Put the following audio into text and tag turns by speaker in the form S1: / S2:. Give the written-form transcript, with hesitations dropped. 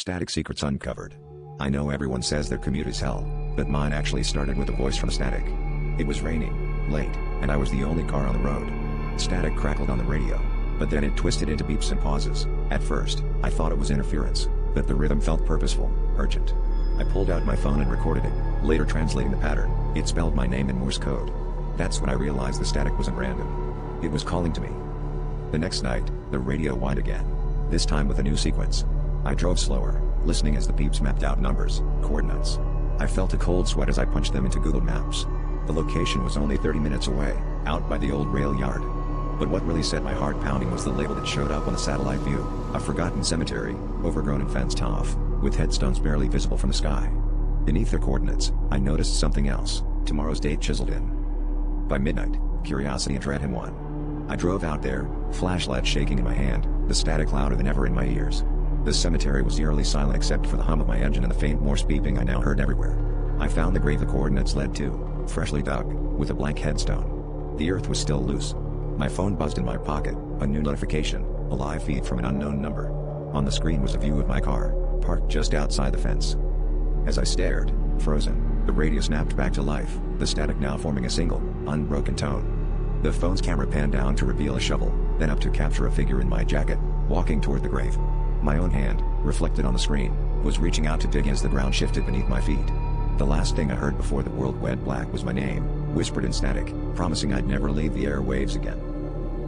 S1: Static secrets uncovered. I know everyone says their commute is hell, but mine actually started with a voice from static. It was raining, late, and I was the only car on the road. Static crackled on the radio, but then it twisted into beeps and pauses. At first, I thought it was interference, but the rhythm felt purposeful, urgent. I pulled out my phone and recorded it, later translating the pattern. It spelled my name in Morse code. That's when I realized the static wasn't random. It was calling to me. The next night, the radio whined again. This time with a new sequence. I drove slower, listening as the beeps mapped out numbers, coordinates. I felt a cold sweat as I punched them into Google Maps. The location was only 30 minutes away, out by the old rail yard. But what really set my heart pounding was the label that showed up on the satellite view: a forgotten cemetery, overgrown and fenced off, with headstones barely visible from the sky. Beneath their coordinates, I noticed something else: tomorrow's date chiseled in. By midnight, curiosity and dread had won. I drove out there, flashlight shaking in my hand, the static louder than ever in my ears. The cemetery was eerily silent except for the hum of my engine and the faint Morse beeping I now heard everywhere. I found the grave the coordinates led to, freshly dug, with a blank headstone. The earth was still loose. My phone buzzed in my pocket, a new notification, a live feed from an unknown number. On the screen was a view of my car, parked just outside the fence. As I stared, frozen, the radio snapped back to life, the static now forming a single, unbroken tone. The phone's camera panned down to reveal a shovel, then up to capture a figure in my jacket, walking toward the grave. My own hand, reflected on the screen, was reaching out to dig as the ground shifted beneath my feet. The last thing I heard before the world went black was my name, whispered in static, promising I'd never leave the airwaves again.